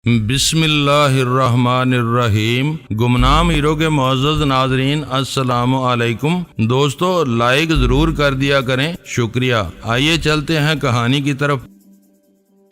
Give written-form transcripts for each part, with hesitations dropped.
بسم اللہ الرحمن الرحیم۔ گمنام ہیرو کے معزز ناظرین السلام علیکم۔ دوستو لائک ضرور کر دیا کریں، شکریہ۔ آئیے چلتے ہیں کہانی کی طرف۔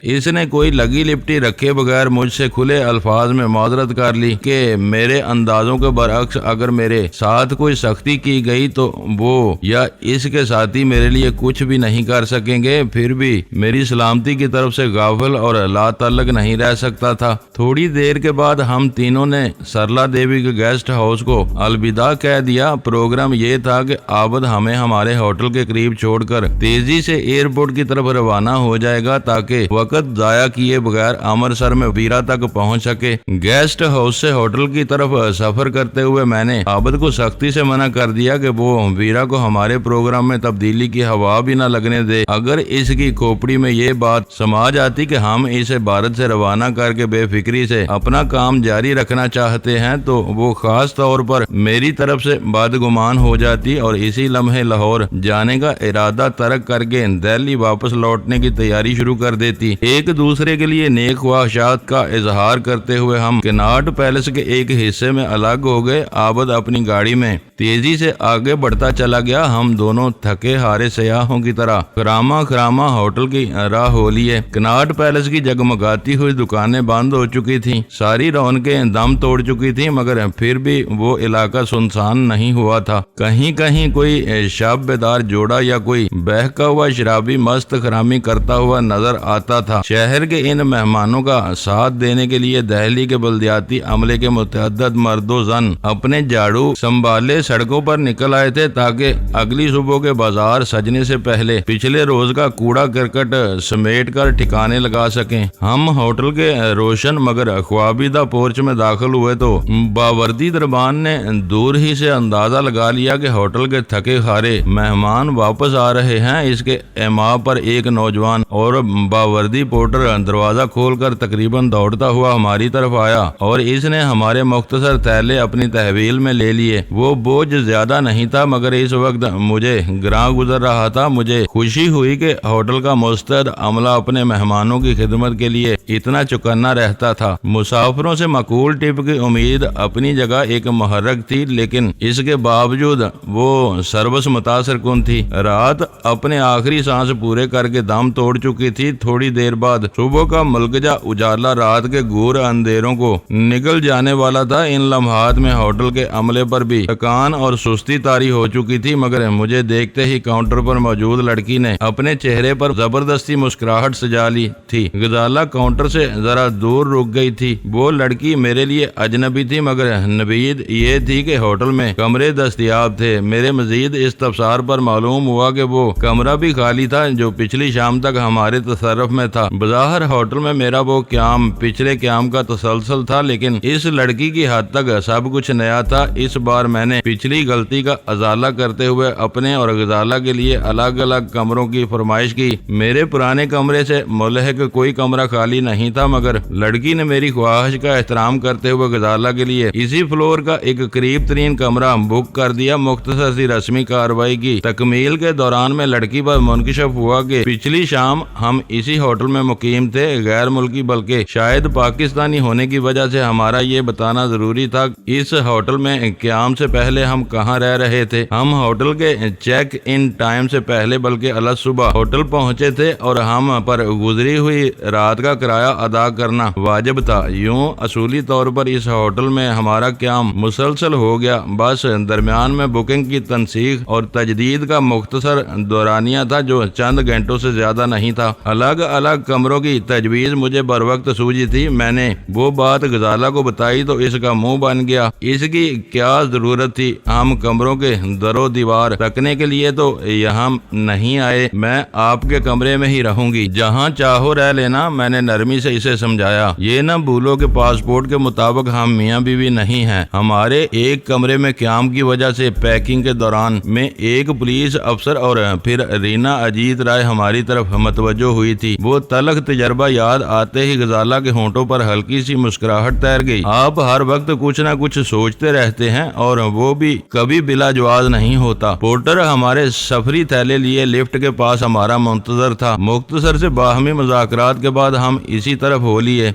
اس نے کوئی لگی لپٹی رکھے بغیر مجھ سے کھلے الفاظ میں معذرت کر لی کہ میرے اندازوں کے برعکس اگر میرے ساتھ کوئی سختی کی گئی تو وہ یا اس کے ساتھی میرے لیے کچھ بھی نہیں کر سکیں گے، پھر بھی میری سلامتی کی طرف سے غافل اور لا تعلق نہیں رہ سکتا تھا۔ تھوڑی دیر کے بعد ہم تینوں نے سرلا دیوی کے گیسٹ ہاؤس کو الوداع کہہ دیا۔ پروگرام یہ تھا کہ عابد ہمیں ہمارے ہوٹل کے قریب چھوڑ کر تیزی سے ایئرپورٹ کی طرف روانہ ہو جائے گا تاکہ وقت ضائع کیے بغیر امرتسر میں ویرا تک پہنچ سکے۔ گیسٹ ہاؤس سے ہوٹل کی طرف سفر کرتے ہوئے میں نے عابد کو سختی سے منع کر دیا کہ وہ ویرا کو ہمارے پروگرام میں تبدیلی کی ہوا بھی نہ لگنے دے۔ اگر اس کی کھوپڑی میں یہ بات سما جاتی کہ ہم اسے بھارت سے روانہ کر کے بے فکری سے اپنا کام جاری رکھنا چاہتے ہیں تو وہ خاص طور پر میری طرف سے بدگمان ہو جاتی اور اسی لمحے لاہور جانے کا ارادہ ترک کر کے دہلی واپس لوٹنے کی تیاری شروع کر دیتی۔ ایک دوسرے کے لیے نیک خواہشات کا اظہار کرتے ہوئے ہم کناٹ پیلس کے ایک حصے میں الگ ہو گئے۔ عابد اپنی گاڑی میں تیزی سے آگے بڑھتا چلا گیا۔ ہم دونوں تھکے ہارے سیاحوں کی طرح خراما ہوٹل کی راہ ہو لیے۔ کناٹ پیلس کی جگمگاتی ہوئی دکانیں بند ہو چکی تھیں، ساری رونقیں دم توڑ چکی تھیں، مگر پھر بھی وہ علاقہ سنسان نہیں ہوا تھا۔ کہیں کہیں کوئی شب بیدار جوڑا یا کوئی بہکا ہوا شرابی مست خرامی کرتا ہوا نظر آتا تھا۔ شہر کے ان مہمانوں کا ساتھ دینے کے لیے دہلی کے بلدیاتی عملے کے متعدد مرد و زن اپنے جھاڑو سنبھالے سڑکوں پر نکل آئے تھے تاکہ اگلی صبح کے بازار سجنے سے پہلے پچھلے روز کا کوڑا کرکٹ سمیٹ کر ٹھکانے لگا سکیں۔ ہم ہوٹل کے روشن مگر خوابیدہ پورچ میں داخل ہوئے تو باوردی دربان نے دور ہی سے اندازہ لگا لیا کہ ہوٹل کے تھکے ہارے مہمان واپس آ رہے ہیں۔ اس کے ایما پر ایک نوجوان اور باوردی پورٹر دروازہ کھول کر تقریباً دوڑتا ہوا ہماری طرف آیا اور اس نے ہمارے مختصر تھیلے اپنی تحویل میں لے لیے۔ وہ بوجھ زیادہ نہیں تھا مگر اس وقت مجھے گراں گزر رہا تھا۔ مجھے خوشی ہوئی کہ ہوٹل کا مستعد عملہ اپنے مہمانوں کی خدمت کے لیے اتنا چوکنا رہتا تھا۔ مسافروں سے معقول ٹپ کی امید اپنی جگہ ایک محرک تھی، لیکن اس کے باوجود وہ سروس متاثر کن تھی۔ رات اپنے آخری سانس پورے کر کے دم توڑ چکی تھی۔ تھوڑی دیر بعد صبح کا ملکجہ اجالا رات کے گور اندھیروں کو نگل جانے والا تھا۔ ان لمحات میں ہوٹل کے عملے پر بھی تھکان اور سستی طاری ہو چکی تھی، مگر مجھے دیکھتے ہی کاؤنٹر پر موجود لڑکی نے اپنے چہرے پر زبردستی مسکراہٹ سجا لی تھی۔ غزالہ کاؤنٹر سے ذرا دور رک گئی تھی۔ وہ لڑکی میرے لیے اجنبی تھی، مگر نوید یہ تھی کہ ہوٹل میں کمرے دستیاب تھے۔ میرے مزید استفسار پر معلوم ہوا کہ وہ کمرہ بھی خالی تھا جو پچھلی شام تک ہمارے تصرف میں تھا۔ بظاہر ہوٹل میں میرا وہ قیام پچھلے قیام کا تسلسل تھا، لیکن اس لڑکی کی حد تک سب کچھ نیا تھا۔ اس بار میں نے پچھلی غلطی کا ازالہ کرتے ہوئے اپنے اور غزالہ کے لیے الگ الگ کمروں کی فرمائش کی۔ میرے پرانے کمرے سے ملحق کوئی کمرہ خالی نہیں تھا، مگر لڑکی نے میری خواہش کا احترام کرتے ہوئے غزالہ کے لیے اسی فلور کا ایک قریب ترین کمرہ بک کر دیا۔ مختصر سی رسمی کارروائی کی تکمیل کے دوران میں لڑکی پر منکشف ہوا کہ پچھلی شام ہم اسی ہوٹل میں مقیم تھے۔ غیر ملکی بلکہ شاید پاکستانی ہونے کی وجہ سے ہمارا یہ بتانا ضروری تھا اس ہوٹل میں قیام سے پہلے ہم کہاں رہ رہے تھے۔ ہم ہوٹل کے چیک ان ٹائم سے پہلے بلکہ الگ صبح ہوٹل پہنچے تھے اور ہم پر گزری ہوئی رات کا کرایہ ادا کرنا واجب تھا۔ یوں اصولی طور پر اس ہوٹل میں ہمارا قیام مسلسل ہو گیا، بس درمیان میں بکنگ کی تنسیخ اور تجدید کا مختصر دورانیہ تھا جو چند گھنٹوں سے زیادہ نہیں تھا۔ الگ الگ کمروں کی تجویز مجھے بر وقت سوجی تھی۔ میں نے وہ بات غزالہ کو بتائی تو اس کا منہ بن گیا۔ اس کی کیا ضرورت تھی؟ ہم کمروں کے در و دیوار رکھنے کے لیے تو یہاں نہیں آئے۔ میں آپ کے کمرے میں ہی رہوں گی، جہاں چاہو رہ لینا، میں نے نرمی سے اسے سمجھایا۔ یہ نہ بھولو کہ پاسپورٹ کے مطابق ہم میاں بیوی نہیں ہیں۔ ہمارے ایک کمرے میں قیام کی وجہ سے پیکنگ کے دوران میں ایک پولیس افسر اور پھر رینا اجیت رائے ہماری طرف متوجہ ہوئی تھی۔ وہ تلخ تجربہ یاد آتے ہی غزالہ کے ہونٹوں پر ہلکی سی مسکراہٹ تیر گئی۔ آپ ہر وقت کچھ نہ کچھ سوچتے رہتے ہیں اور وہ بھی بھی کبھی بلا جواز نہیں ہوتا۔ پورٹر ہمارے سفری تھیلے لیے لفٹ کے پاس ہمارا منتظر تھا۔ مختصر سے باہمی مذاکرات کے بعد ہم اسی طرف ہو لیے۔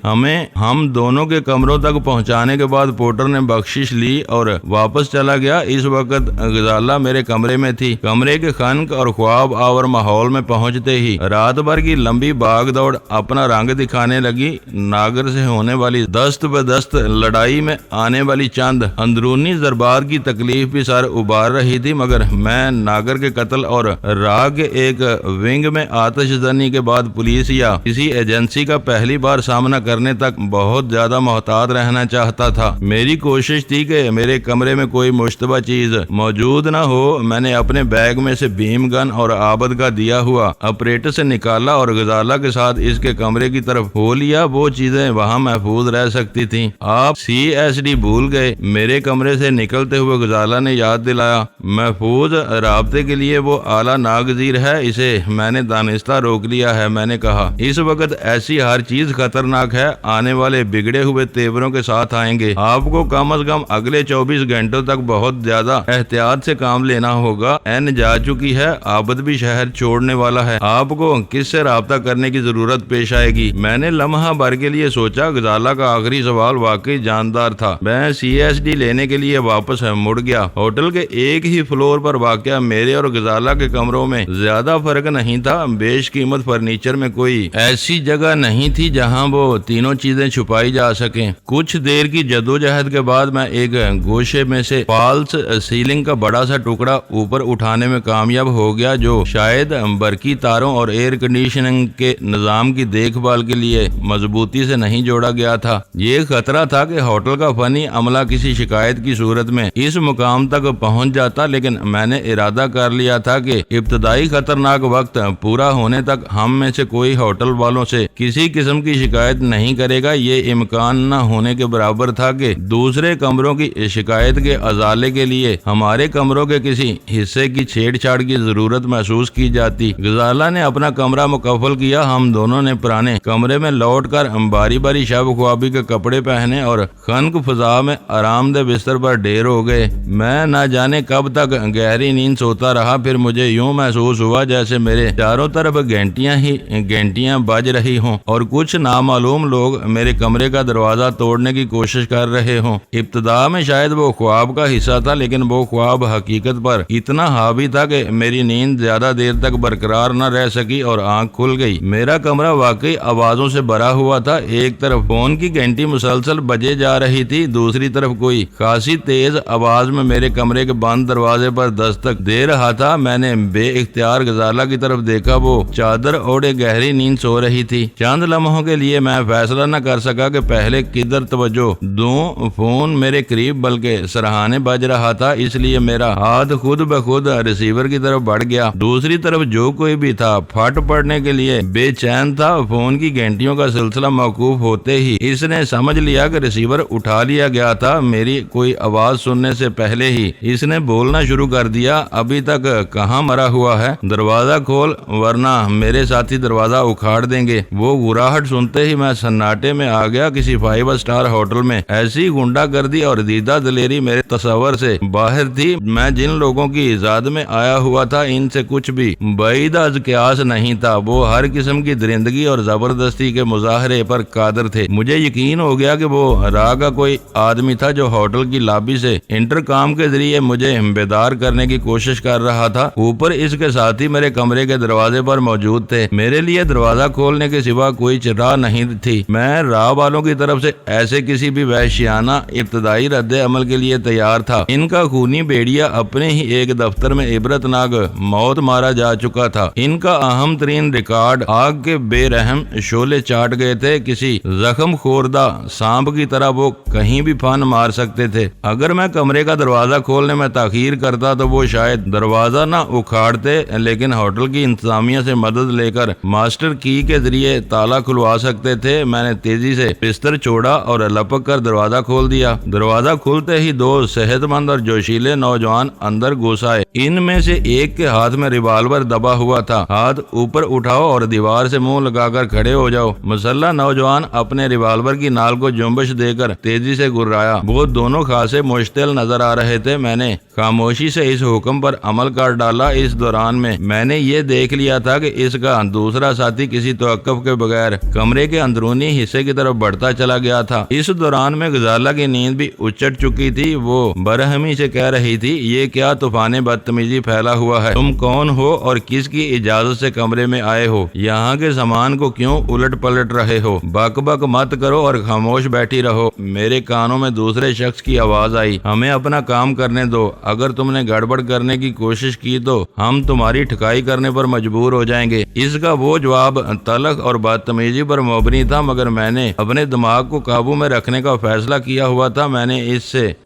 ہم دونوں کے کمروں تک پہنچانے کے بعد پورٹر نے بخشش لی اور واپس چلا گیا۔ اس وقت غزالہ میرے کمرے میں تھی۔ کمرے کے خنق اور خواب آور ماحول میں پہنچتے ہی رات بھر کی لمبی بھاگ دوڑ اپنا رنگ دکھانے لگی۔ ناگر سے ہونے والی دست بدست لڑائی میں آنے والی چند اندرونی ضربات کی تکلیف بھی سر ابار رہی تھی، مگر میں ناگر کے قتل اور راہ کے ایک ونگ میں آتش زنی کے بعد پولیس یا کسی ایجنسی کا پہلی بار سامنا کرنے تک بہت زیادہ محتاط رہنا چاہتا تھا۔ میری کوشش تھی کہ میرے کمرے میں کوئی مشتبہ چیز موجود نہ ہو۔ میں نے اپنے بیگ میں سے بھیم گن اور عابد کا دیا ہوا اپریٹس سے نکالا اور غزالہ کے ساتھ اس کے کمرے کی طرف ہو لیا۔ وہ چیزیں وہاں محفوظ رہ سکتی تھیں۔ آپ CSD بھول گئے؟ میرے کمرے سے نکلتے ہوئے غزالہ نے یاد دلایا۔ محفوظ رابطے کے لیے وہ اعلیٰ ناگزیر ہے، اسے میں نے دانستہ روک لیا ہے۔ میں نے کہا اس وقت ایسی ہر چیز خطرناک ہے، آنے والے بگڑے ہوئے تیوروں کے ساتھ آئیں گے۔ آپ کو کم از کم اگلے 24 گھنٹوں تک بہت زیادہ احتیاط سے کام لینا ہوگا۔ جا چکی ہے، عابد بھی شہر چھوڑنے والا ہے، آپ کو کس سے رابطہ کرنے کی ضرورت پیش آئے گی؟ میں نے لمحہ بھر کے لیے سوچا۔ غزالہ کا آخری سوال واقعی جاندار تھا۔ میں CSD لینے کے لیے واپس مڑ گیا۔ ہوٹل کے ایک ہی فلور پر واقع میرے اور غزالہ کے کمروں میں زیادہ فرق نہیں تھا۔ بیش قیمت فرنیچر میں کوئی ایسی جگہ نہیں تھی جہاں وہ تینوں چیزیں چھپائی جا سکیں۔ کچھ دیر کی جدوجہد کے بعد میں ایک گوشے میں سے فالس سیلنگ کا بڑا سا ٹکڑا اوپر اٹھانے میں کامیاب ہو گیا، جو شاید برقی تاروں اور ایئر کنڈیشننگ کے نظام کی دیکھ بھال کے لیے مضبوطی سے نہیں جوڑا گیا تھا۔ یہ خطرہ تھا کہ ہوٹل کا فنی عملہ کسی شکایت کی صورت میں اس مقام تک پہنچ جاتا، لیکن میں نے ارادہ کر لیا تھا کہ ابتدائی خطرناک وقت پورا ہونے تک ہم میں سے کوئی ہوٹل والوں سے کسی قسم کی شکایت نہیں کرے گا۔ یہ امکان نہ ہونے کے برابر تھا کہ دوسرے کمروں کی شکایت کے ازالے کے لیے ہمارے کمروں کے کسی حصے کی چھیڑ چھاڑ کی ضرورت محسوس کی جاتی۔ غزالہ نے اپنا کمرہ مکفل کیا۔ ہم دونوں نے پرانے کمرے میں لوٹ کر باری باری شب خوابی کے کپڑے پہنے اور خنک فضا میں آرام دہ بستر پر ڈھیر ہو گئے۔ میں نہ جانے کب تک گہری نیند سوتا رہا، پھر مجھے یوں محسوس ہوا جیسے میرے چاروں طرف گھنٹیاں ہی گھنٹیاں بج رہی ہوں اور کچھ نامعلوم لوگ میرے کمرے کا دروازہ توڑنے کی کوشش کر رہے ہوں۔ ابتدا میں شاید وہ خواب کا حصہ تھا، لیکن وہ خواب حقیقت پر اتنا حاوی تھا کہ میری نیند زیادہ دیر تک برقرار نہ رہ سکی اور آنکھ کھل گئی۔ میرا کمرہ واقعی آوازوں سے بھرا ہوا تھا۔ ایک طرف فون کی گھنٹی مسلسل بجے جا رہی تھی، دوسری طرف کوئی خاصی تیز آواز میں میرے کمرے کے بند دروازے پر دستک دے رہا تھا۔ میں نے بے اختیار غزالہ کی طرف دیکھا، وہ چادر اوڑھے گہری نیند سو رہی تھی۔ چند لمحوں کے لیے میں فیصلہ نہ کر سکا کہ پہلے کدھر توجہ دوں۔ فون میرے قریب بلکہ سرہانے بج رہا تھا، اس لیے میرا ہاتھ خود بخود ریسیور کی طرف بڑھ گیا۔ دوسری طرف جو کوئی بھی تھا پھٹ پڑنے کے لیے بے چین تھا۔ فون کی گھنٹیوں کا سلسلہ موقوف ہوتے ہی اس نے سمجھ لیا کہ ریسیور اٹھا لیا گیا تھا۔ میری کوئی آواز سننے سے پہلے ہی اس نے بولنا شروع کر دیا۔ ابھی تک کہاں مرا ہوا ہے؟ دروازہ کھول ورنہ میرے ساتھی دروازہ اکھاڑ دیں گے۔ وہ گراہٹ سنتے ہی میں سناٹے میں آ گیا۔ کسی 5 اسٹار ہوٹل میں ایسی گنڈا گردی اور دیدہ دلیری میرے تصور سے باہر تھی۔ میں جن لوگوں کی ذات میں آیا ہوا تھا ان سے کچھ بھی بعید از قیاس نہیں تھا۔ وہ ہر قسم کی درندگی اور زبردستی کے مظاہرے پر قادر تھے۔ مجھے یقین ہو گیا کہ وہ راہ کا کوئی آدمی تھا جو ہوٹل کی لابی سے انٹرکام کے ذریعے مجھے بیدار کرنے کی کوشش کر رہا تھا۔ اوپر اس کے ساتھی میرے کمرے کے دروازے پر موجود تھے۔ میرے لیے دروازہ کھولنے کے سوا کوئی راہ نہیں تھی۔ میں راہ والوں کی طرف سے ایسے کسی بھی وحشیانہ ابتدائی رد عمل کے لیے تیار تھا۔ ان کا خونی بیڑیا اپنے ہی ایک دفتر میں عبرتناک موت مارا جا چکا تھا۔ ان کا اہم ترین ریکارڈ آگ کے بے رحم شعلے چاٹ گئے تھے۔ کسی زخم خوردہ سانپ کی طرح وہ کہیں بھی پھن مار سکتے تھے۔ اگر میں کمرے کا دروازہ کھولنے میں تاخیر کرتا تو وہ شاید دروازہ نہ اکھاڑتے، لیکن ہوٹل کی انتظامیہ سے مدد لے کر ماسٹر کی کے ذریعے تالا کھلوا سکتے تھے۔ میں نے تیزی سے بستر چھوڑا اور لپک کر دروازہ کھول دیا۔ دروازہ کھلتے ہی 2 صحت مند اور جوشیلے نوجوان اندر گھس آئے۔ ان میں سے ایک کے ہاتھ میں ریوالور دبا ہوا تھا۔ ہاتھ اوپر اٹھاؤ اور دیوار سے منہ لگا کر کھڑے ہو جاؤ۔ مسلح نوجوان اپنے ریوالور کی نال کو جنبش دے کر تیزی سے گرایا۔ وہ دونوں خاصے مشتعل نظر نظر آ رہے تھے۔ میں نے خاموشی سے اس حکم پر عمل کر ڈالا۔ اس دوران میں نے یہ دیکھ لیا تھا کہ اس کا دوسرا ساتھی کسی توقف کے بغیر کمرے کے اندرونی حصے کی طرف بڑھتا چلا گیا تھا۔ اس دوران میں غزالہ کی نیند بھی اچٹ چکی تھی۔ وہ برہمی سے کہہ رہی تھی، یہ کیا طوفان بدتمیزی پھیلا ہوا ہے؟ تم کون ہو اور کس کی اجازت سے کمرے میں آئے ہو؟ یہاں کے سامان کو کیوں الٹ پلٹ رہے ہو؟ بک بک مت کرو اور خاموش بیٹھی رہو۔ میرے کانوں میں دوسرے شخص کی آواز آئی، ہمیں اپنا کام کرنے دو۔ اگر تم نے گڑبڑ کرنے کی کوشش کی تو ہم تمہاری ٹھکائی کرنے پر مجبور ہو جائیں گے۔ اس کا وہ جواب تلخ اور بدتمیزی پر مبنی تھا، مگر میں نے اپنے دماغ کو قابو میں رکھنے کا فیصلہ کیا ہوا تھا۔ میں نے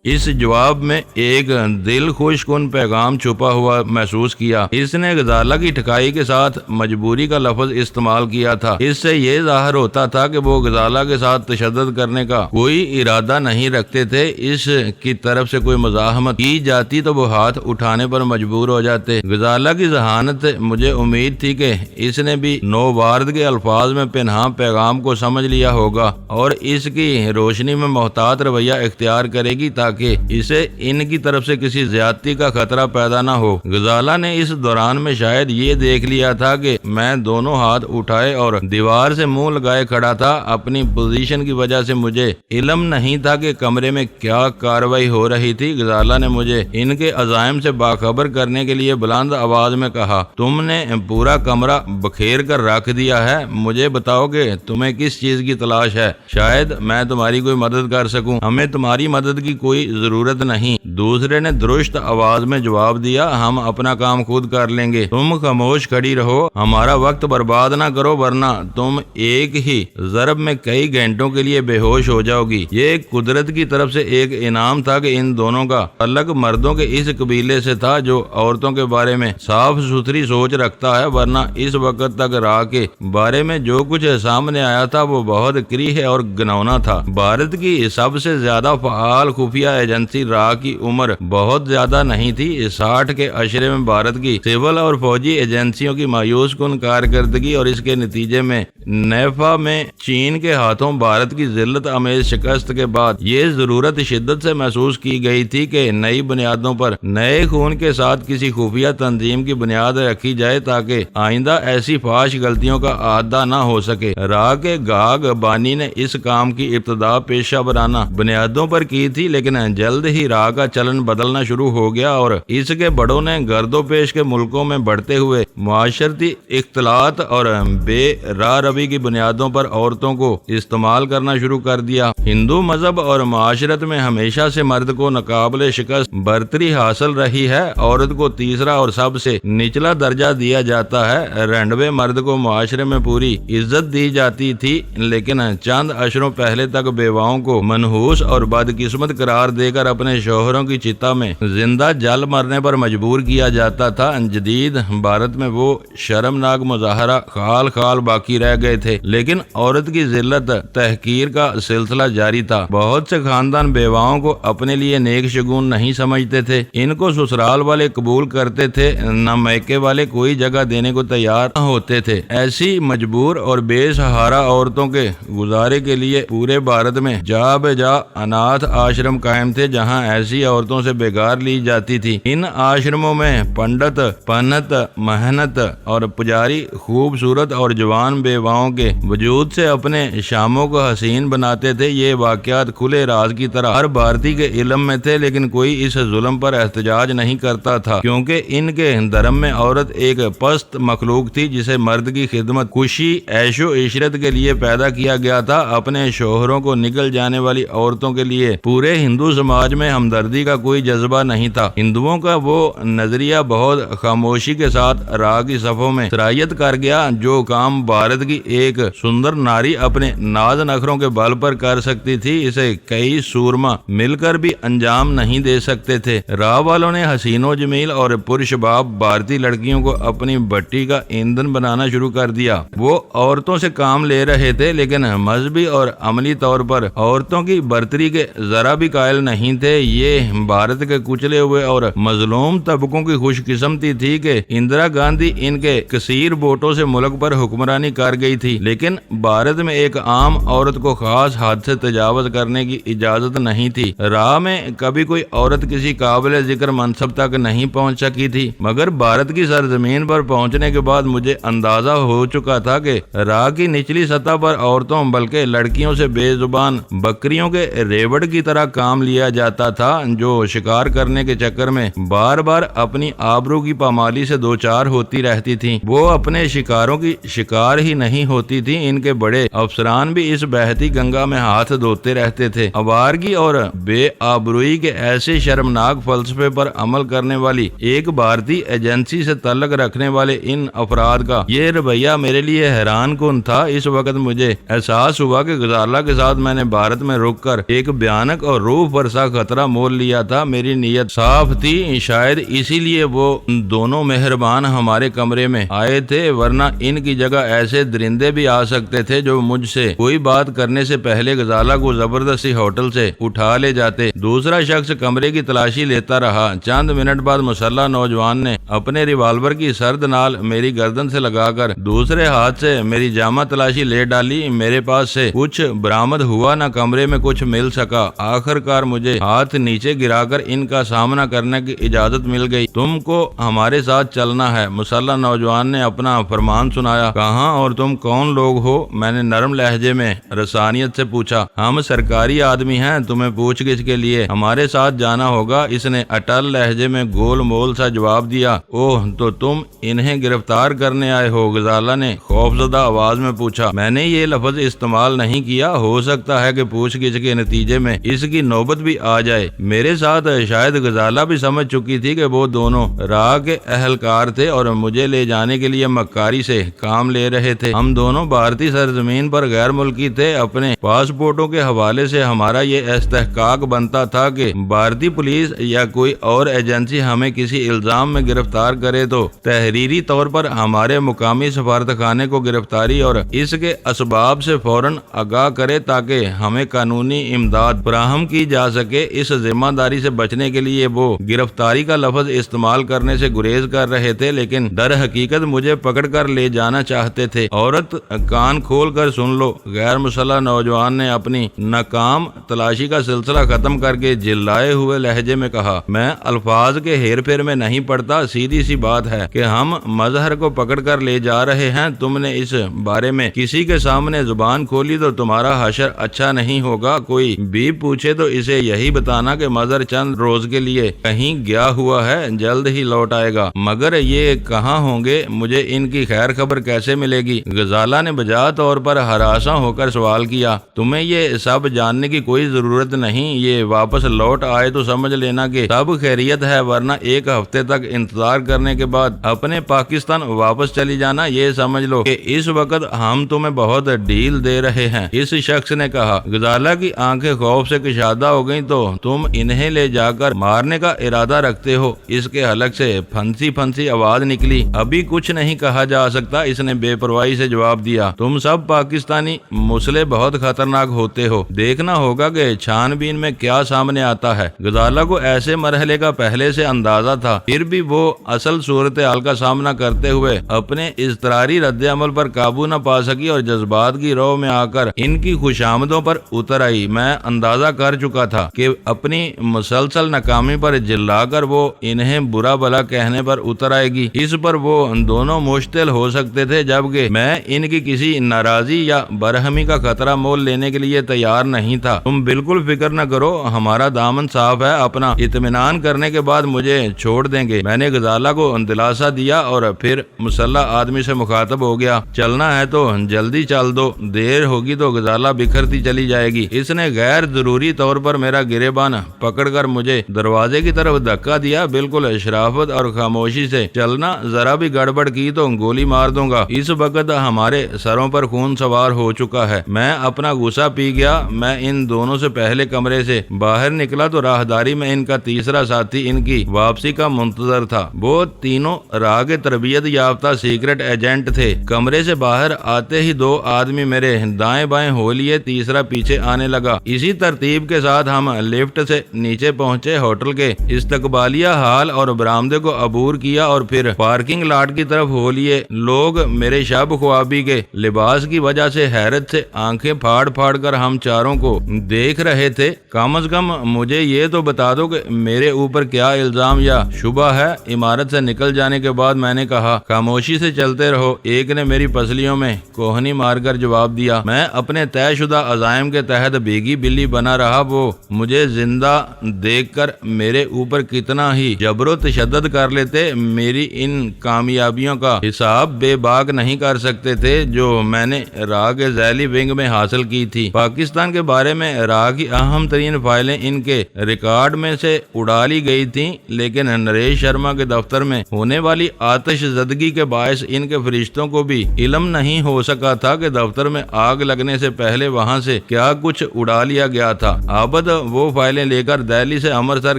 اس جواب میں ایک دل خوش کن پیغام چھپا ہوا محسوس کیا۔ اس نے غزالہ کی ٹھکائی کے ساتھ مجبوری کا لفظ استعمال کیا تھا۔ اس سے یہ ظاہر ہوتا تھا کہ وہ غزالہ کے ساتھ تشدد کرنے کا کوئی ارادہ نہیں رکھتے تھے۔ اس کی طرف سے کوئی مزاحمت کی جاتی تو وہ ہاتھ اٹھانے پر مجبور ہو جاتے۔ غزالہ کی ذہانت، مجھے امید تھی کہ اس نے بھی نوبارد کے الفاظ میں پنہاں پیغام کو سمجھ لیا ہوگا اور اس کی روشنی میں محتاط رویہ اختیار کرے گی تاکہ اسے ان کی طرف سے کسی زیادتی کا خطرہ پیدا نہ ہو۔ غزالہ نے اس دوران میں شاید یہ دیکھ لیا تھا کہ میں دونوں ہاتھ اٹھائے اور دیوار سے منہ لگائے کھڑا تھا۔ اپنی پوزیشن کی وجہ سے مجھے علم نہیں تھا کہ کمرے میں کیا کاروائی ہو رہی تھی۔ غزالہ نے مجھے ان کے عزائم سے باخبر کرنے کے لیے بلند آواز میں کہا، تم نے پورا کمرہ بکھیر کر رکھ دیا ہے۔ مجھے بتاؤ کہ تمہیں کس چیز کی تلاش ہے؟ شاید میں تمہاری کوئی مدد کر سکوں۔ ہمیں تمہاری مدد کی کوئی ضرورت نہیں، دوسرے نے درست آواز میں جواب دیا، ہم اپنا کام خود کر لیں گے۔ تم خاموش کھڑی رہو، ہمارا وقت برباد نہ کرو ورنہ تم ایک ہی ضرب میں کئی گھنٹوں کے لیے بے ہوش ہو جاؤ گی۔ یہ قدرت کی طرف سے ایک انعام تھا کہ ان دونوں کا تعلق مردوں کے اس قبیلے سے تھا جو عورتوں کے بارے میں صاف ستھری سوچ رکھتا ہے، ورنہ اس وقت تک راہ کے بارے میں جو کچھ سامنے آیا تھا وہ بہت کریہ اور گنونا تھا۔ بھارت کی سب سے زیادہ فعال خفیہ ایجنسی راہ کی عمر بہت زیادہ نہیں تھی۔ 60 کے عشرے میں بھارت کی سول اور فوجی ایجنسیوں کی مایوس کن کارکردگی اور اس کے نتیجے میں نیفا میں چین کے ہاتھوں بھارت کی ذلت امیز شکست کے بعد یہ ضرورت شدت سے محسوس کی گئی تھی کہ نئی بنیادوں پر نئے خون کے ساتھ کسی خفیہ تنظیم کی بنیاد رکھی جائے تاکہ آئندہ ایسی فحش غلطیوں کا احاطہ نہ ہو سکے۔ راہ کے گاگ بانی نے اس کام کی ابتدا پیشہ ورانہ بنیادوں پر کی تھی، لیکن جلد ہی راہ کا چلن بدلنا شروع ہو گیا اور اس کے بڑوں نے گرد و پیش کے ملکوں میں بڑھتے ہوئے معاشرتی اختلاط اور بے راہ روی کی بنیادوں پر عورتوں کو استعمال کرنا شروع کر دیا۔ ہندو مذہب اور معاشرت میں ہمیشہ سے مرد کو ناقابل شکست برتری حاصل رہی ہے۔ عورت کو تیسرا اور سب سے نچلا درجہ دیا جاتا ہے۔ رنڈوے مرد کو معاشرے میں پوری عزت دی جاتی تھی، لیکن چند اشروں پہلے تک بیواؤں کو منحوس اور بدقسمت قرار دے کر اپنے شوہروں کی چتا میں زندہ جل مرنے پر مجبور کیا جاتا تھا۔ جدید بھارت میں وہ شرمناک مظاہرہ خال خال باقی رہ گئے تھے، لیکن عورت کی ذلت تحقیر کا سلسلہ جاری تھا۔ بہت سے خاندان بیواؤں کو اپنے لیے نیک شگون نہیں سمجھتے تھے، ان کو سسرال والے قبول کرتے تھے، نہ میکے والے کوئی جگہ دینے کو تیار نہ ہوتے تھے۔ ایسی مجبور اور بے سہارا عورتوں کے گزارے کے لیے پورے بھارت میں جا بجا اناتھ آشرم قائم تھے جہاں ایسی عورتوں سے بےگار لی جاتی تھی۔ ان آشرموں میں پنڈت، پنت، محنت اور پجاری خوبصورت اور جوان بیواؤں کے وجود سے اپنے شاموں کو حسین بناتے تھے۔ یہ واقعات کھلے راز کی طرح ہر بھارتی کے علم میں تھے، لیکن کوئی اس ظلم پر احتجاج نہیں کرتا تھا کیونکہ ان کے دھرم میں عورت ایک پست مخلوق تھی جسے مرد کی خدمت، خوشی، عیش و عشرت کے لیے پیدا کیا گیا تھا۔ اپنے شوہروں کو نکل جانے والی عورتوں کے لیے پورے ہندو سماج میں ہمدردی کا کوئی جذبہ نہیں تھا۔ ہندوؤں کا وہ نظریہ بہت خاموشی کے ساتھ راہ کی صفوں میں سرایت کر گیا۔ جو کام بھارت کی ایک سندر ناری اپنے ناز نخروں کے بل پر کر سکتی تھی، اسے کئی سورما مل کر بھی انجام نہیں دے سکتے تھے۔ راہ والوں نے حسین و جمیل اور پرشباب بھارتی لڑکیوں کو اپنی بھٹی کا ایندھن بنانا شروع کر دیا۔ وہ عورتوں سے کام لے رہے تھے، لیکن مذہبی اور عملی طور پر عورتوں کی برتری کے ذرا بھی قائل نہیں تھے۔ یہ بھارت کے کچلے ہوئے اور مظلوم طبقوں کی خوش قسمتی تھی کہ اندرا گاندھی ان کے کثیر ووٹوں سے ملک پر حکمرانی کر گئی تھی، لیکن بھارت میں ایک عام عورت کو خاص حد سے تجاوز کرنے کی اجازت نہیں تھی۔ راہ میں کبھی کوئی عورت کسی قابل ذکر منصب تک نہیں پہنچ سکی تھی، مگر بھارت کی سرزمین پر پہنچنے کے بعد مجھے اندازہ ہو چکا تھا کہ راہ کی نچلی سطح پر عورتوں بلکہ لڑکیوں سے بے زبان بکریوں کے ریوڑ کی طرح کام لیا جاتا تھا، جو شکار کرنے کے چکر میں بار بار اپنی آبرو کی پامالی سے دوچار ہوتی رہتی تھی۔ وہ اپنے شکاروں کی شکار ہی نہیں ہوتی تھی، ان کے بڑے افسران بھی اس بہتی گنگا میں ہاتھ دھوتے رہتے تھے۔ آوارگی اور بے آبروئی کے ایسے شرمناک فلسفے پر عمل کرنے والی ایک بھارتی ایجنسی سے تعلق رکھنے والے ان افراد کا یہ رویہ میرے لیے حیران کن تھا۔ اس وقت مجھے احساس ہوا کہ غزالہ کے ساتھ میں نے بھارت میں رک کر ایک بھیانک اور روح فرسا خطرہ مول لیا تھا۔ میری نیت صاف تھی، شاید اسی لیے وہ دونوں مہربان ہمارے کمرے میں آئے تھے، ورنہ ان کی جگہ ایسے درندے بھی آ سکتے تھے جو مجھ سے کوئی بات کرنے سے پہلے غزالہ کو زبردستی ہوٹل سے اٹھا لے جاتے۔ دوسرا شخص کمرے کی تلاشی لیتا رہا۔ چند منٹ بعد مسلح نوجوان نے اپنے ریوالور کی سرد نال میری گردن سے لگا کر دوسرے ہاتھ سے میری جامہ تلاشی لے ڈالی۔ میرے پاس سے کچھ برآمد ہوا نہ کمرے میں کچھ مل سکا۔ آخر کار مجھے ہاتھ نیچے گرا کر ان کا سامنا کرنے کی اجازت مل گئی۔ تم کو ہمارے ساتھ چلنا ہے، مسلح نوجوان نے اپنا فرمان سنایا۔ کہاں اور تم کون لوگ ہو؟ میں نے نرم لہجے میں رسانیت سے پوچھا۔ ہم سرکاری آدمی ہیں، تمہیں پوچھ گچھ کے لیے ہمارے ساتھ جانا ہوگا، اس نے اٹل لہجے میں گول مول سا جواب دیا۔ اوہ، تو تم انہیں گرفتار کرنے آئے ہو؟ غزالہ نے خوفزدہ آواز میں پوچھا۔ میں نے یہ لفظ استعمال نہیں کیا، ہو سکتا ہے کہ پوچھ گچھ کے نتیجے میں اس کی نوبت بھی آ جائے۔ میرے ساتھ شاید غزالہ بھی سمجھ چکی تھی کہ وہ دونوں راہ کے اہلکار تھے اور مجھے لے جانے کے لیے مکاری سے کام لے رہے تھے۔ ہم دونوں بھارتی سرزمین پر غیر ملکی تھے۔ اپنے پاسپورٹوں کے حوالے سے ہمارا یہ استحقاق بنتا تھا کہ بھارتی پولیس یا کوئی اور ایجنسی ہمیں کسی الزام میں گرفتار کرے تو تحریری طور پر ہمارے مقامی سفارتخانے کو گرفتاری اور اس کے اسباب سے فوراً آگاہ کرے تاکہ ہمیں قانونی امداد فراہم کی جا سکے۔ اس ذمہ داری سے بچنے کے لیے وہ گرفتاری کا لفظ استعمال کرنے سے گریز کر رہے تھے، لیکن در حقیقت مجھے پکڑ کر لے جانا چاہتے تھے۔ عورت، کان کھول کر سن لو، غیر مسلح نوجوان نے اپنی ناکام تلاشی کا سلسلہ ختم کر کے جلائے ہوئے لہجے میں کہا۔ میں الفاظ کے ہیر پھیر میں نہیں پڑتا، سیدھی سی بات ہے کہ ہم مظہر کو پکڑ کر لے جا رہے ہیں۔ تم نے اس بارے میں کسی کے سامنے زبان کھولی تو تمہارا حشر اچھا نہیں ہوگا۔ کوئی بھی پوچھے تو اسے یہی بتانا کہ مظہر چند روز کے لیے کہیں گیا ہوا ہے، جلد ہی لوٹ آئے گا۔ مگر یہ کہاں ہوں گے؟ مجھے ان کی خیر خبر کیسے ملے گی؟ غزالہ نے بجا طور پر ہراساں ہو کر سوال کیا۔ تمہیں یہ سب جاننے کی کوئی ضرورت نہیں، یہ واپس لوٹ آئے تو سمجھ لینا کہ سب خیریت ہے، ورنہ ایک ہفتے تک انتظار کرنے کے بعد اپنے پاکستان واپس چلی جانا۔ یہ سمجھ لو کہ اس وقت ہم تمہیں بہت ڈیل دے رہے ہیں، اس شخص نے کہا۔ غزالہ کی آنکھیں خوف سے کشادہ ہو گئیں۔ تو تم انہیں لے جا کر مارنے کا ارادہ رکھتے ہو؟ اس کے حلق سے پھنسی آواز نکلی۔ ابھی کچھ نہیں کہا جا سکتا، اس نے بے پرواہی سے جواب دیا۔ تم سب پاکستانی مسلح بہت خطرناک ہوتے ہو، دیکھنا ہوگا کہ چھان بین میں کیا سامنے آتا ہے۔ غزالہ کو ایسے مرحلے کا پہلے سے اندازہ تھا، پھر بھی وہ اصل صورتحال کا سامنا کرتے ہوئے اپنے اضطراری رد عمل پر قابو نہ پا سکی اور جذبات کی رو میں آ کر ان کی خوشامدوں پر اتر آئی۔ میں اندازہ کر چکا تھا کہ اپنی مسلسل ناکامی پر جلا کر وہ انہیں برا بھلا کہنے پر اتر آئے گی۔ اس پر وہ دونوں مشتعل ہو سکتے تھے، جبکہ میں ان کی کسی ناراضی یا برہمی کا خطرہ مول لینے کے لیے تیار نہیں تھا۔ تم بالکل فکر نہ کرو، ہمارا دامن صاف ہے، اپنا اطمینان کرنے کے بعد مجھے چھوڑ دیں گے۔ میں نے غزالہ کو دلاسا دیا اور پھر مسلح آدمی سے مخاطب ہو گیا۔ چلنا ہے تو جلدی چل دو، دیر ہوگی تو غزالہ بکھرتی چلی جائے گی۔ اس نے غیر ضروری طور پر میرا گریبان پکڑ کر مجھے دروازے کی طرف دھکا دیا۔ بالکل شرافت اور خاموشی سے چلنا، ذرا بھی گڑبڑ کی تو گولی مار دوں گا۔ اس وقت ہمارے سروں پر خون سوار ہو چکا ہے۔ میں اپنا غصہ پی گیا۔ میں ان دونوں سے پہلے کمرے سے باہر نکلا تو راہداری میں ان کا تیسرا ساتھی ان کی واپسی کا منتظر تھا۔ وہ تینوں راہ کے تربیت یافتہ سیکرٹ ایجنٹ تھے۔ کمرے سے باہر آتے ہی دو آدمی میرے دائیں بائیں ہو لیے، تیسرا پیچھے آنے لگا۔ اسی ترتیب کے ساتھ ہم لفٹ سے نیچے پہنچے، ہوٹل کے استقبالیہ ہال اور برآمدے کو عبور کیا اور پھر پارکنگ لاٹ کی طرف ہو لیے۔ لوگ میرے شب خوابی کے لباس کی وجہ سے حیرت سے آنکھیں پھاڑ پھاڑ کر ہم چاروں کو دیکھ رہے تھے۔ کم از کم مجھے یہ تو بتا دو کہ میرے اوپر کیا الزام یا شبہ ہے۔ عمارت سے نکل جانے کے بعد میں نے کہا، خاموشی سے چلتے رہو۔ ایک نے میری پسلیوں میں کوہنی مار کر جواب دیا۔ میں اپنے طے شدہ عزائم کے تحت بھیگی بلی بنا رہا۔ وہ مجھے زندہ دیکھ کر میرے اوپر کتنا ہی جبر و تشدد کر لیتے، میری ان کامیابیوں کا حساب بے باک نہیں کر سکتے تھے جو میں نے را کے ذیلی ونگ میں حاصل کی تھی۔ پاکستان کے بارے میں را کی اہم ترین فائلیں ان کے ریکارڈ میں سے اڑا لی گئی تھیں، لیکن نریش شرما کے دفتر میں ہونے والی آتش زدگی کے باعث ان کے فرشتوں کو بھی علم نہیں ہو سکا تھا کہ دفتر میں آگ لگنے سے پہلے وہاں سے کیا کچھ اڑا لیا گیا تھا۔ عابد وہ فائلیں لے کر دہلی سے امرتسر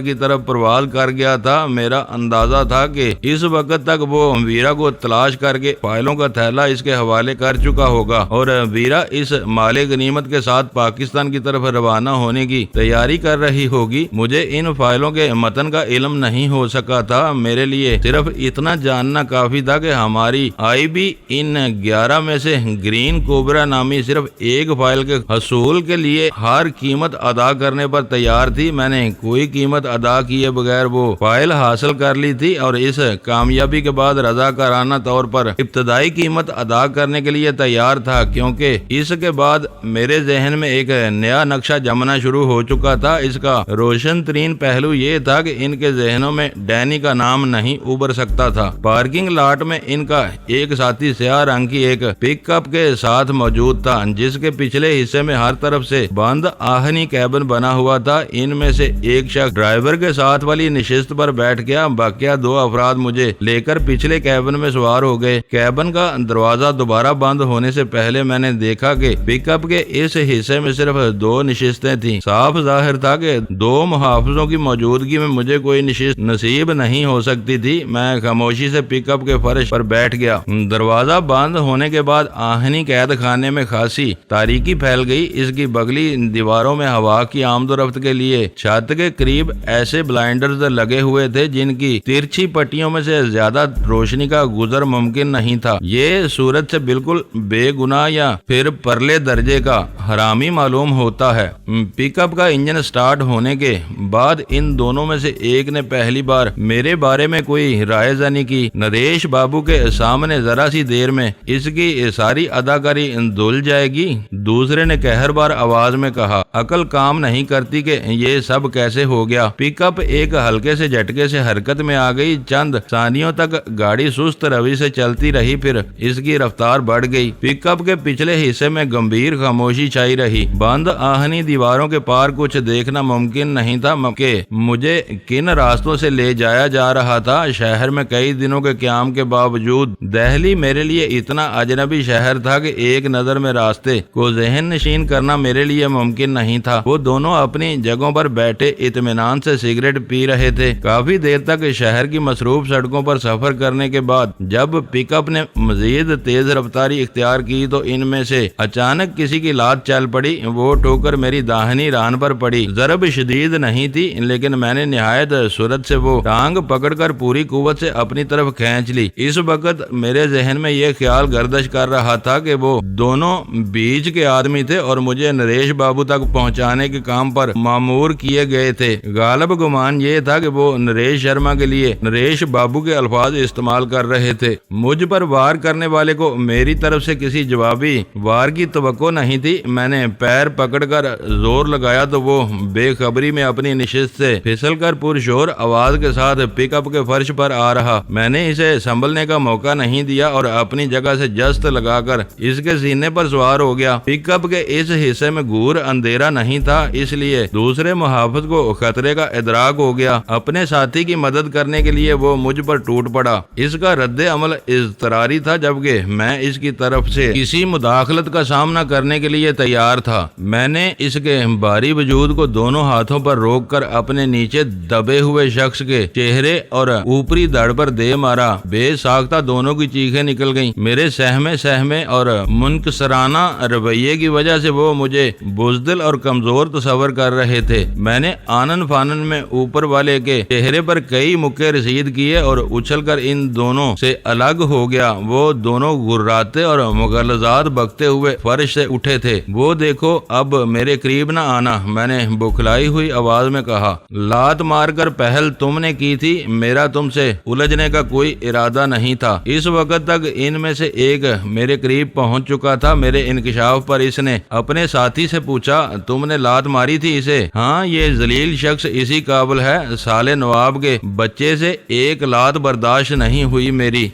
کی طرف پرواز کر گیا تھا۔ میرا اندازہ تھا کہ اس وقت تک وہ ویرا کو تلاش کر کے فائلوں کا تھیلا اس کے حوالے کر چکا ہوگا اور ویرا اس مال غنیمت کے ساتھ پاکستان کی طرف روانہ ہونے کی تیاری کر رہی ہوگی۔ مجھے ان فائلوں کے متن کا علم نہیں ہو سکا تھا۔ میرے لیے صرف اتنا جاننا کافی تھا کہ ہماری آئی بی ان 11 میں سے گرین کوبرا نامی صرف ایک فائل کے حصول کے لیے ہر قیمت ادا کرنے پر تیار تھی۔ میں نے کوئی قیمت ادا کیے بغیر وہ فائل حاصل کر لی تھی اور اس کامیابی کے بعد رضاکارانہ طور پر ابتدائی قیمت ادا کرنے کے لیے تیار تھا، کیونکہ اس کے بعد میرے ذہن میں ایک نیا نقشہ جمنا شروع ہو چکا تھا۔ اس کا روشن ترین پہلو یہ تھا کہ ان کے ذہنوں میں ڈینی کا نام نہیں ابھر سکتا تھا۔ پارکنگ لاٹ میں ان کا ایک ساتھی سیاہ رنگ کی ایک پک اپ کے ساتھ موجود تھا، جس کے پچھلے حصے میں ہر طرف سے بند آہنی کیبن بنا ہوا تھا۔ ان میں سے ایک شخص ڈرائیور کے ساتھ والی نشست پر بیٹھ گیا، باقی 2 افراد مجھے لے کر پچھلے کیبن میں سوار ہو گئے۔ کیبن کا دروازہ دوبارہ بند ہونے سے پہلے میں نے دیکھا کہ پک اپ کے اس حصے میں صرف 2 نشستیں تھیں۔ صاف ظاہر تھا کہ 2 محافظوں کی موجودگی میں مجھے کوئی نشست نصیب نہیں ہو سکتی تھی۔ میں خاموشی سے پک اپ کے فرش پر بیٹھ گیا۔ دروازہ بند ہونے کے بعد آہنی قید خانے میں خاصی تاریکی پھیل گئی۔ اس کی بغلی دیواروں میں ہوا کی آمد و رفت کے لیے چھت کے قریب ایسے بلائنڈرز لگے ہوئے تھے جن کی ترچھی پٹیوں میں سے زیادہ روشنی کا گزر ممکن نہیں تھا۔ یہ صورت سے بالکل بے گناہ یا پھر پرلے درجے کا حرامی معلوم ہوتا ہے۔ پک اپ کا انجن سٹارٹ ہونے کے بعد ان دونوں میں سے ایک نے پہلی بار میرے بارے میں کوئی رائے زنی کی۔ نریش بابو کے سامنے ذرا سی دیر میں اس کی ساری اداکاری دھل جائے گی۔ دوسرے نے قہر بار آواز میں کہا، عقل کام نہیں کرتی کہ یہ سب کیسے ہو گیا۔ پک اپ ایک ہلکے سے جھٹکے سے حرکت میں آ گئی۔ چند ثانیوں تک گاڑی سست روی سے چلتی رہی، پھر اس کی رفتار بڑھ گئی۔ پک اپ کے پچھلے حصے میں گمبھیر خاموشی چھائی رہی۔ بند آہنی دیواروں کے پار کچھ دیکھنا ممکن نہیں تھا کہ مجھے کن راستوں سے لے جایا جا رہا تھا۔ شہر میں کئی دنوں کے قیام کے باوجود دہلی میرے لیے اتنا اجنبی شہر تھا کہ ایک نظر میں راستے کو ذہن نشین کرنا میرے لیے ممکن نہیں تھا۔ وہ دونوں اپنی جگہوں پر بیٹھے اطمینان سے سگریٹ پی رہے تھے۔ کافی دیر تک شہر کی مصروف سڑکوں پر سفر کرنے کے بعد جب پک اپ نے مزید تیز رفتاری اختیار کی تو ان میں سے اچانک کسی کی لات چل پڑی۔ وہ ٹوکر میری داہنی ران پر پڑی۔ ضرب شدید نہیں تھی، لیکن میں نے نہایت سرعت سے وہ ٹانگ پکڑ کر پوری قوت سے اپنی طرف کھینچ لی۔ اس وقت میرے ذہن میں یہ خیال گردش کر رہا تھا کہ وہ دونوں بیچ کے آدمی تھے اور مجھے نریش بابو تک پہنچانے کے کام پر مامور کیے گئے تھے۔ غالب گمان یہ تھا کہ وہ نریش شرما کے لیے نریش بابو کے الفاظ استعمال کر رہے تھے۔ مجھ پر وار کرنے والے کو میری طرف سے کسی جوابی وار کی توقع نہیں تھی۔ میں نے پیر پکڑ کر زور لگایا تو وہ بے خبری میں اپنی نشست سے پھسل کر پرشور آواز کے ساتھ پک اپ کے فرش پر آ رہا۔ میں نے اسے سنبھلنے کا موقع نہیں دیا اور اپنی جگہ سے جست لگا کر اس کے سینے پر سوار ہو گیا۔ پک اپ کے اس حصے میں گور اندھیرا نہیں تھا، اس لیے دوسرے محافظ کو خطرے کا ادراک ہو گیا۔ اپنے ساتھی کی مدد کرنے کے لیے وہ مجھ پر ٹوٹ پڑا۔ اس کا رد عمل اضطراری تھا، جبکہ میں اس کی طرف سے کسی مداخلت کا سامنا کرنے کے لیے تیار تھا۔ میں نے اس کے بھاری وجود کو دونوں ہاتھوں پر روک کر اپنے نیچے دبے ہوئے شخص کے چہرے اور اوپری دھڑ پر دے مارا۔ بے ساختہ دونوں کی چیخیں نکل گئیں۔ میرے سہمے اور منکسرانہ رویے کی وجہ سے وہ مجھے بزدل اور کمزور تصور کر رہے تھے۔ میں نے آنن فانن میں اوپر والے کے چہرے پر کئی مکے رسید کیے اور اچھل کر ان دونوں سے الگ ہو گیا۔ وہ دونوں گراتے اور مغلظات بکتے ہوئے فرش سے اٹھے تھے۔ وہ دیکھو اب میرے قریب نہ آنا، میں نے بوکھلائی ہوئی آواز میں کہا، لات مار کر پہل تم نے کی تھی، میرا تم سے الجھنے کا کوئی ارادہ نہیں تھا۔ اس وقت تک ان میں سے ایک میرے قریب پہنچ چکا تھا۔ میرے انکشاف پر اس نے اپنے ساتھی سے پوچھا، تم نے لات ماری تھی اسے؟ ہاں، یہ ذلیل شخص اسی قابل ہے، سالے نواب کے بچے سے ایک لات برداشت نہیں ہوئی میری۔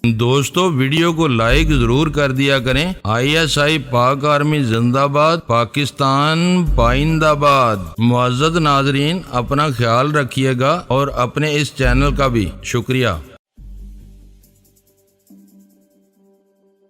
دوستو ویڈیو کو لائک ضرور کر دیا کریں۔ ISI پاک آرمی زندہ باد، پاکستان پائندہ باد۔ معزز ناظرین، اپنا خیال رکھیے گا اور اپنے اس چینل کا بھی شکریہ۔